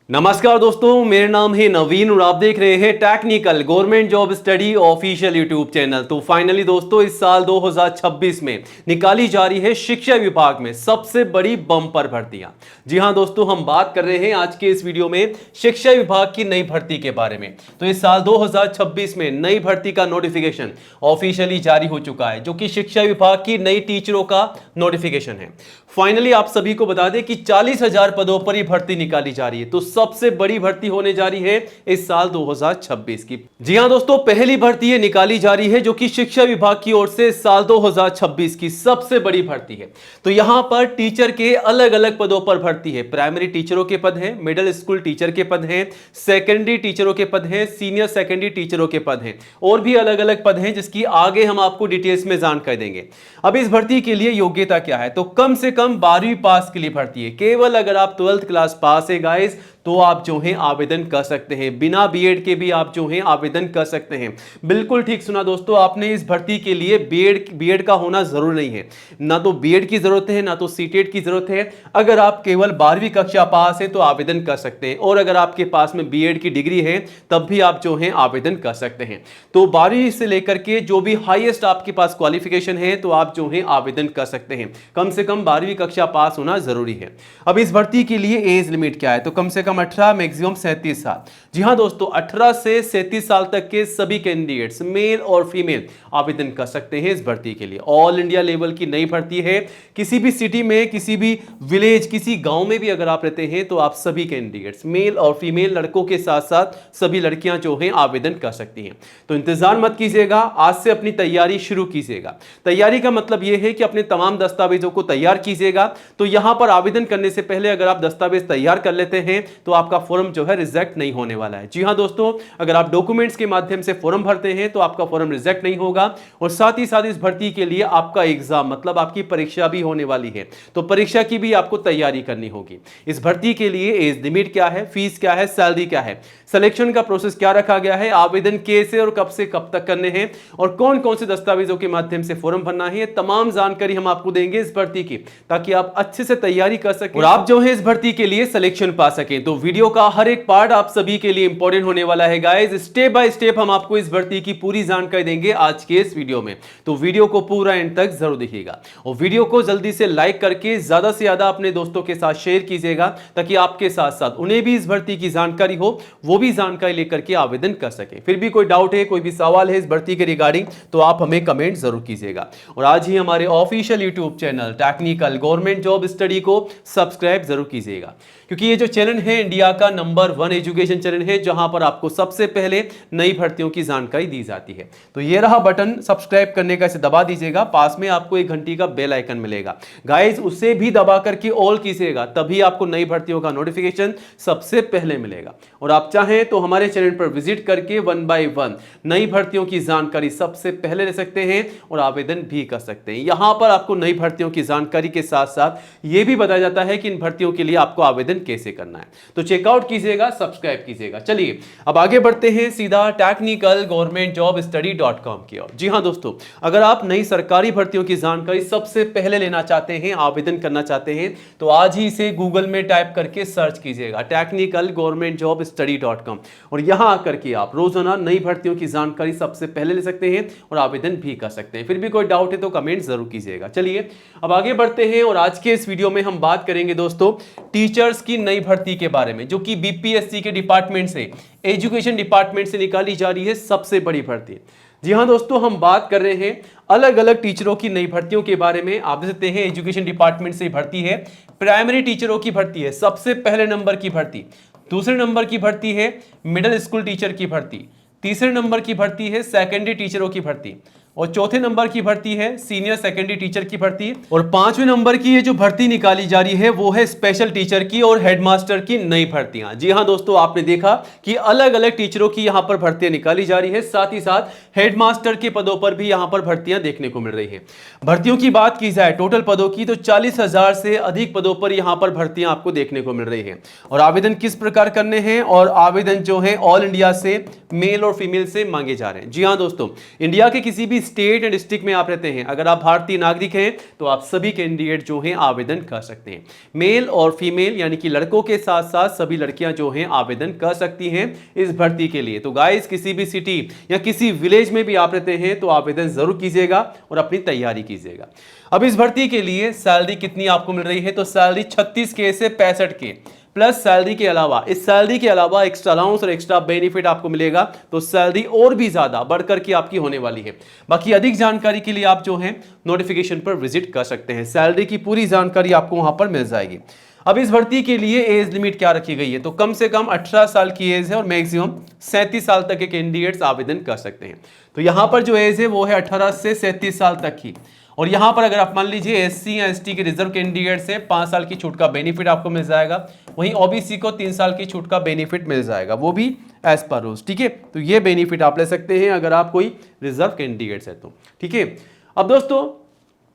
नमस्कार दोस्तों, मेरा नाम है नवीन और आप देख रहे हैं technical government job study official YouTube channel. तो फाइनली दोस्तों, इस साल 2026 में निकाली जा रही है शिक्षा विभाग में सबसे बड़ी बम्पर भर्तियां। जी हां दोस्तों, हम बात कर रहे हैं आज के इस वीडियो में शिक्षा विभाग की नई भर्ती के बारे में। तो इस साल 2026 में नई भर्ती का नोटिफिकेशन ऑफिशियली जारी हो चुका है, जो कि शिक्षा विभाग की नई टीचरों का नोटिफिकेशन है। फाइनली आप सभी को बता दें कि 40,000 पदों पर ही भर्ती निकाली जा रही है। तो सबसे बड़ी भर्ती होने जा रही है इस साल 2026 की। जी हां दोस्तों, पहली भर्ती ये निकाली जा रही है जो कि शिक्षा विभाग की ओर से इस साल 2026 की सबसे बड़ी भर्ती है। तो यहां पर टीचर के अलग अलग पदों पर भर्ती है। प्राइमरी टीचरों के पद हैं, मिडिल स्कूल टीचर के पद हैं, सेकेंडरी टीचरों के पद हैं, सीनियर सेकेंडरी टीचरों के पद हैं और भी अलग अलग पद हैं, जिसकी आगे हम आपको डिटेल्स में जानकारी देंगे। अब इस भर्ती के लिए योग्यता क्या है? तो कम से कम 12वीं पास के लिए भर्ती है। केवल अगर आप 12th क्लास पास है गाइस, तो आप जो है आवेदन कर सकते हैं। बिना बीएड के भी आप जो है आवेदन कर सकते हैं। बिल्कुल ठीक सुना दोस्तों आपने, इस भर्ती के लिए बीएड का होना जरूरी नहीं है। ना तो बीएड की जरूरत है, ना तो सीटेट की जरूरत है। अगर आप केवल 12वीं कक्षा पास है तो आवेदन कर सकते हैं, और अगर आपके पास में बीएड की डिग्री है तब भी आप जो है आवेदन कर सकते हैं। तो 12वीं से लेकर के जो भी हाईएस्ट आपके पास क्वालिफिकेशन है, तो आप जो है आवेदन कर सकते हैं। कम से कम 12वीं कक्षा पास होना जरूरी है। अब इस भर्ती के लिए एज लिमिट क्या है? तो कम से कम 18, मैक्सिमम 37 साल। जी हां दोस्तों, 18 से 37 साल तक के सभी कैंडिडेट्स मेल और फीमेल आवेदन कर सकते हैं इस भर्ती के लिए। ऑल इंडिया लेवल की नई भर्ती है। किसी भी सिटी में, किसी भी विलेज, किसी गांव में भी अगर आप रहते हैं तो आप सभी कैंडिडेट्स मेल और फीमेल, लड़कों के साथ साथ सभी लड़कियां जो हैं आवेदन कर सकती हैं। तो इंतजार मत कीजिएगा, आज से अपनी तैयारी शुरू कीजिएगा। तैयारी का मतलब यह है कि अपने तमाम दस्तावेजों को तैयार कीजिएगा। तो यहां पर आवेदन करने से पहले अगर आप दस्तावेज तैयार कर लेते हैं तो आपका फॉर्म जो है रिजेक्ट नहीं होने वाला है। जी हां दोस्तों, अगर आप डॉक्यूमेंट्स के माध्यम से फॉर्म भरते हैं तो आपका फॉर्म रिजेक्ट नहीं होगा। और साथ ही साथ इस भर्ती के लिए आपका एग्जाम मतलब आपकी परीक्षा भी होने वाली है। तो परीक्षा की भी आपको तैयारी करनी होगी। इस भर्ती के लिए एज लिमिट क्या है, फीस क्या है, सैलरी क्या है, सिलेक्शन का प्रोसेस क्या रखा गया है, आवेदन कैसे और कब से कब तक करने हैं, और कौन कौन से दस्तावेजों के माध्यम से फॉर्म भरना है, तमाम जानकारी हम आपको देंगे इस भर्ती की, ताकि आप अच्छे से तैयारी कर सकें और आप जो है इस भर्ती के लिए सिलेक्शन पा सकें। तो वीडियो का हर एक पार्ट आप सभी के लिए इंपॉर्टेंट होने वाला है गाइस। स्टेप बाय स्टेप हम आपको इस भर्ती की पूरी जानकारी देंगे आज के इस वीडियो में। तो वीडियो को पूरा एंड तक जरूर देखिएगा और वीडियो को जल्दी से लाइक करके ज्यादा से ज्यादा अपने दोस्तों के साथ शेयर कीजिएगा, ताकि आपके साथ साथ उन्हें भी इस भर्ती की जानकारी हो, वो भी जानकारी लेकर के आवेदन कर सके। फिर भी कोई डाउट है, कोई भी सवाल है इस भर्ती के रिगार्डिंग, तो आप हमें कमेंट जरूर कीजिएगा। और आज ही हमारे official YouTube channel technical government job study को सब्सक्राइब जरूर कीजिएगा, क्योंकि ये जो चैनल है इंडिया का नंबर 1 एजुकेशन चैनल है, जहां पर आपको सबसे पहले नई भर्तियों की जानकारी दी जाती है। तो ये रहा बटन सब्सक्राइब करने का, इसे दबा दीजिएगा। पास में आपको एक घंटी का बेल आइकन मिलेगा गाइस, उसे भी दबा करके ऑल कीजिएगा, तभी आपको नई भर्तियों का नोटिफिकेशन सबसे पहले मिलेगा। और आप चाहें तो हमारे चैनल पर विजिट करके 1 बाय 1 नई भर्तियों की जानकारी सबसे पहले ले सकते हैं और आवेदन भी कर सकते हैं। यहां पर आपको नई भर्तियों की जानकारी के साथ साथ यह भी बताया जाता है कि इन भर्तियों के लिए आपको आवेदन कैसे करना है। तो चेकआउट कीजिएगा, सब्सक्राइब कीजिएगा। चलिए अब आगे बढ़ते हैं सीधा टेक्निकल गवर्नमेंट जॉब स्टडी.com की ओर। जी हां दोस्तों, अगर आप नई सरकारी भर्तियों की जानकारी सबसे पहले लेना चाहते हैं, आवेदन करना चाहते हैं, तो आज ही इसे गूगल में टाइप करके सर्च कीजिएगा टेक्निकल गवर्नमेंट जॉब स्टडी.com, और यहां आकर के आप रोजाना नई भर्तियों की जानकारी सबसे पहले ले सकते हैं और आवेदन भी कर सकते हैं। फिर भी कोई डाउट है तो कमेंट जरूर कीजिएगा। चलिए अब आगे बढ़ते हैं और आज के इस वीडियो में हम बात करेंगे दोस्तों टीचर्स की नई भर्ती के बारे में, जो कि बीपीएससी के डिपार्टमेंट से, एजुकेशन डिपार्टमेंट से निकाली जा रही है सबसे बड़ी भर्ती। जी हां दोस्तों, हम बात कर रहे हैं अलग अलग टीचरों की नई भर्तियों के बारे में। आप देख सकते हैं एजुकेशन डिपार्टमेंट से भर्ती है। प्राइमरी टीचरों की भर्ती है सबसे पहले नंबर की भर्ती। दूसरे नंबर की भर्ती है मिडिल स्कूल टीचर की भर्ती। तीसरे नंबर की भर्ती है सेकेंडरी टीचरों की भर्ती। और चौथे नंबर की भर्ती है सीनियर सेकेंडरी टीचर की भर्ती। और पांचवें नंबर की ये जो भर्ती निकाली जा रही है वो है स्पेशल टीचर की और हेडमास्टर की नई भर्तियां। जी हां दोस्तों, आपने देखा कि अलग अलग टीचरों की यहां पर भर्तियां निकाली जा रही है। साथ ही साथ हेडमास्टर के पदों पर भी यहां पर भर्तियां देखने को मिल रही हैं। भर्तियों की बात की जाए टोटल पदों की तो 40,000 से अधिक पदों पर यहां पर भर्तियां आपको देखने को मिल रही है। और आवेदन किस प्रकार करने हैं, और आवेदन जो है ऑल इंडिया से मेल और फीमेल से मांगे जा रहे हैं। जी हां दोस्तों, इंडिया के किसी भी स्टेट एंड डिस्ट्रिक्ट में आप रहते हैं, अगर आप भारतीय नागरिक हैं तो आप सभी कैंडिडेट जो हैं आवेदन कर सकते हैं। मेल और फीमेल यानी कि लड़कों के साथ साथ सभी लड़कियां जो हैं आवेदन कर सकती हैं इस भर्ती के लिए। तो गाइस, किसी भी सिटी या किसी विलेज में भी आप रहते हैं तो आवेदन जरूर कीजिएगा और अपनी तैयारी कीजिएगा। अब इस भर्ती के लिए सैलरी कितनी आपको मिल रही है, तो सैलरी 36K से 65K प्लस सैलरी के अलावा, इस सैलरी के अलावा एक्स्ट्रा अलाउंस और एक्स्ट्रा बेनिफिट आपको मिलेगा, तो सैलरी और भी ज्यादा बढ़कर के आपकी होने वाली है। बाकी अधिक जानकारी के लिए आप जो है नोटिफिकेशन पर विजिट कर सकते हैं। सैलरी की पूरी जानकारी आपको वहां पर मिल जाएगी। अब इस भर्ती के लिए एज लिमिट क्या रखी गई है, तो कम से कम 18 साल की एज है और मैक्सिमम 37 साल तक के कैंडिडेट्स आवेदन कर सकते हैं। तो यहां पर जो एज है वो है 18 से 37 साल तक की। और यहां पर अगर आप मान लीजिए एससी या एसटी के रिजर्व कैंडिडेट से 5 साल की छूट का बेनिफिट आपको मिल जाएगा, वहीं ओबीसी को 3 साल की छूट का बेनिफिट मिल जाएगा, वो भी एज पर रूल्स। ठीक है, तो ये बेनिफिट आप ले सकते हैं अगर आप कोई रिजर्व कैंडिडेट्स है तो। ठीक है, अब दोस्तों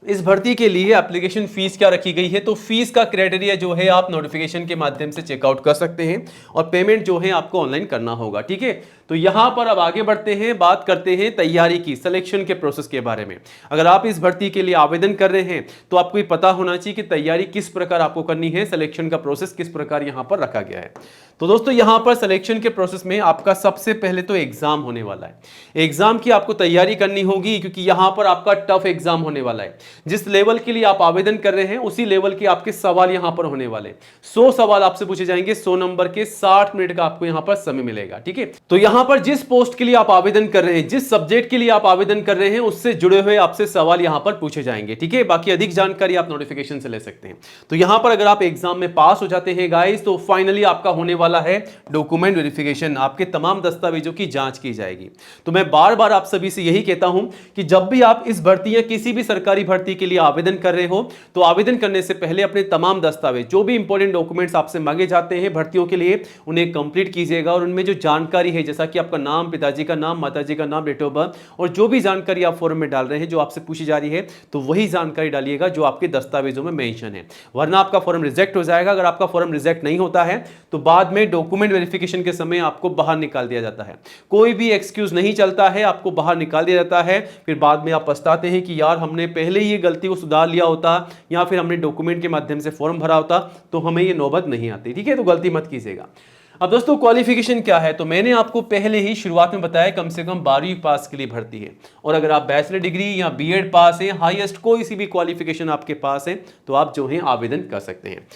इस भर्ती के लिए एप्लीकेशन फीस क्या रखी गई है, तो फीस का क्राइटेरिया जो है आप नोटिफिकेशन के माध्यम से चेकआउट कर सकते हैं और पेमेंट जो है आपको ऑनलाइन करना होगा। ठीक है, तो यहां पर अब आगे बढ़ते हैं, बात करते हैं तैयारी की, सिलेक्शन के प्रोसेस के बारे में। अगर आप इस भर्ती के लिए आवेदन कर रहे हैं तो आपको ये पता होना चाहिए कि तैयारी किस प्रकार आपको करनी है, सिलेक्शन का प्रोसेस किस प्रकार यहां पर रखा गया है। तो दोस्तों यहां पर सिलेक्शन के प्रोसेस में आपका सबसे पहले तो एग्जाम होने वाला है। एग्जाम की आपको तैयारी करनी होगी क्योंकि यहां पर आपका टफ एग्जाम होने वाला है। जिस लेवल के लिए आप आवेदन कर रहे हैं उसी लेवल के आपके सवाल यहां पर होने वाले। 100 सवाल आपसे पूछे जाएंगे, 100 नंबर के, 60 मिनट का आपको यहां पर समय मिलेगा। ठीक है, तो यहां पर जिस पोस्ट के लिए आप आवेदन कर रहे हैं, जिस सब्जेक्ट के लिए आप आवेदन कर रहे हैं, उससे जुड़े हुए आपसे सवाल यहां पर पूछे जाएंगे। ठीक है, बाकी अधिक जानकारी आप नोटिफिकेशन से ले सकते हैं। तो यहां पर अगर आप एग्जाम में पास हो जाते हैं गाइस, तो फाइनली आपका होने वाला है डॉक्यूमेंट वेरिफिकेशन, आपके तमाम दस्तावेजों की जांच की जाएगी। तो मैं बार बार आप सभी से यही कहता हूं कि जब भी आप इस भर्ती या किसी भी सरकारी भर्ती के लिए आवेदन कर रहे हो तो आवेदन करने से पहले अपने तमाम दस्तावेज, जो भी इंपॉर्टेंट डॉक्यूमेंट्स आपसे मांगे जाते हैं भर्तियों के लिए, उन्हें कंप्लीट कीजिएगा। और उनमें जो जानकारी है, जैसा कि आपका नाम, पिताजी का नाम, माताजी का नाम, डेट ऑफ बर्थ, और जो भी जानकारी आप फॉर्म में डाल रहे हैं जो आपसे पूछी जा रही है, तो वही जानकारी डालिएगा जो आपके दस्तावेजों में मेंशन है, वरना आपका फॉर्म रिजेक्ट हो जाएगा। अगर आपका फॉर्म रिजेक्ट नहीं होता है तो बाद में डॉक्यूमेंट वेरिफिकेशन के समय आपको बाहर निकाल दिया जाता है। कोई भी एक्सक्यूज नहीं चलता है, आपको बाहर निकाल दिया जाता है। फिर बाद में आप पछताते हैं कि यार हमने पहले ही ये गलती को सुधार लिया होता या फिर हमने डॉक्यूमेंट के माध्यम से फॉर्म भरा होता तो हमें ये नौबत नहीं आती। ठीक है, तो गलती मत कीजिएगा। अब दोस्तों क्वालिफिकेशन क्या है, तो मैंने आपको पहले ही शुरुआत में बताया कम से कम 12वीं पास के लिए भर्ती है। और अगर आप बैचलर डिग्री या बीएड पास हैं, हाईएस्ट कोई सी भी क्वालिफिकेशन आपके पास है, तो आप जो है आवेदन कर सकते हैं।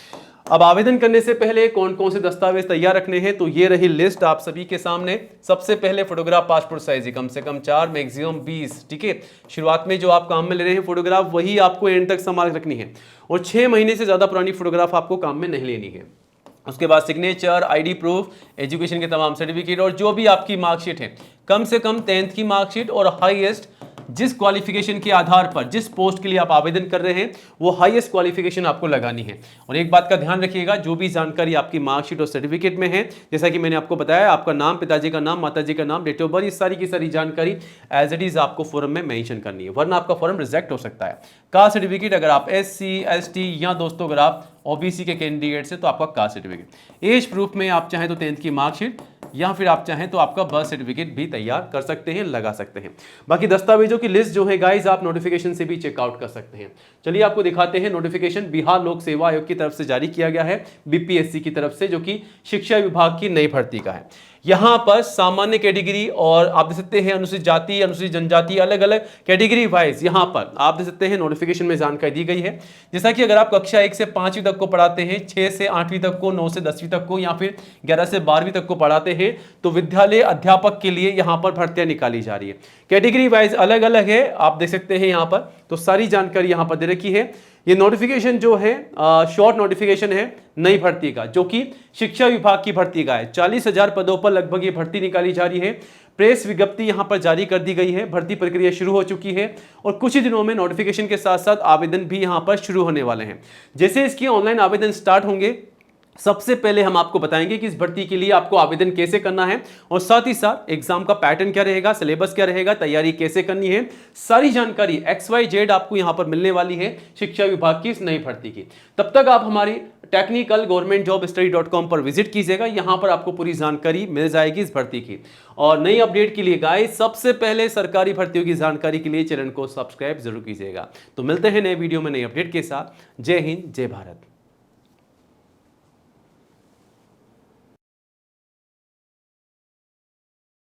अब आवेदन करने से पहले कौन कौन से दस्तावेज तैयार रखने हैं, तो ये रही लिस्ट आप सभी के सामने। सबसे पहले फोटोग्राफ पासपोर्ट साइज कम से कम 4, मैक्सिमम 20। ठीक है, शुरुआत में जो आप काम में ले रहे हैं फोटोग्राफ, वही आपको एंड तक संभाल रखनी है और 6 महीने से ज्यादा पुरानी फोटोग्राफ आपको काम में नहीं लेनी है। उसके बाद सिग्नेचर, आईडी प्रूफ, एजुकेशन के तमाम सर्टिफिकेट और जो भी आपकी मार्कशीट है, कम से कम 10th की मार्कशीट और हाईएस्ट जिस क्वालिफिकेशन के आधार पर जिस पोस्ट के लिए आप आवेदन कर रहे हैं वो हाईएस्ट क्वालिफिकेशन आपको लगानी है। और एक बात का ध्यान रखिएगा, जो भी जानकारी आपकी मार्कशीट और सर्टिफिकेट में है, जैसा कि मैंने आपको बताया, आपका नाम, पिताजी का नाम, माताजी का नाम, डेट ऑफ बर्थ, ये सारी की सारी जानकारी एज इट इज आपको फॉर्म में मेंशन करनी है, वरना आपका फॉर्म रिजेक्ट हो सकता है। कास्ट सर्टिफिकेट, अगर आप एससी, एसटी या दोस्तों अगर आप ओबीसी के कैंडिडेट से, तो आपका कास्ट सर्टिफिकेट। एज प्रूफ में आप चाहें तो 10th की मार्कशीट या फिर आप चाहें तो आपका बर्थ सर्टिफिकेट भी तैयार कर सकते हैं, लगा सकते हैं। बाकी दस्तावेजों की लिस्ट जो है गाइस आप नोटिफिकेशन से भी चेकआउट कर सकते हैं। चलिए आपको दिखाते हैं। नोटिफिकेशन बिहार लोक सेवा आयोग की तरफ से जारी किया गया है, बीपीएससी की तरफ से, जो कि शिक्षा विभाग की नई भर्ती का है। यहां पर सामान्य कैटेगरी और आप देख सकते हैं अनुसूचित जाति, अनुसूचित जनजाति, अलग अलग कैटेगरी वाइज यहां पर आप देख सकते हैं नोटिफिकेशन में जानकारी दी गई है। जैसा कि अगर आप कक्षा 1 से 5वीं तक को पढ़ाते हैं, 6 से 8वीं तक को, 9 से 10वीं तक को या फिर 11 से 12वीं तक को पढ़ाते हैं, तो विद्यालय अध्यापक के लिए यहां पर भर्तियां निकाली जा रही है। कैटेगरी वाइज अलग अलग है, आप देख सकते हैं यहां पर, तो सारी जानकारी यहां पर दे रखी है। ये नोटिफिकेशन जो है शॉर्ट नोटिफिकेशन है नई भर्ती का, जो कि शिक्षा विभाग की भर्ती का है। 40,000 पदों पर लगभग ये भर्ती निकाली जा रही है। प्रेस विज्ञप्ति यहां पर जारी कर दी गई है, भर्ती प्रक्रिया शुरू हो चुकी है और कुछ ही दिनों में नोटिफिकेशन के साथ साथ आवेदन भी यहां पर शुरू होने वाले हैं। जैसे इसके ऑनलाइन आवेदन स्टार्ट होंगे सबसे पहले हम आपको बताएंगे कि इस भर्ती के लिए आपको आवेदन कैसे करना है और साथ ही साथ एग्जाम का पैटर्न क्या रहेगा, सिलेबस क्या रहेगा, तैयारी कैसे करनी है, सारी जानकारी XYZ आपको यहां पर मिलने वाली है शिक्षा विभाग की इस नई भर्ती की। तब तक आप हमारी टेक्निकल governmentjobstudy.com पर विजिट कीजिएगा, यहां पर आपको पूरी जानकारी मिल जाएगी इस भर्ती की। और नई अपडेट के लिए गाइस सबसे पहले सरकारी भर्तियों की जानकारी के लिए चैनल को सब्सक्राइब जरूर कीजिएगा। तो मिलते हैं नए वीडियो में नई अपडेट के साथ। जय हिंद, जय भारत।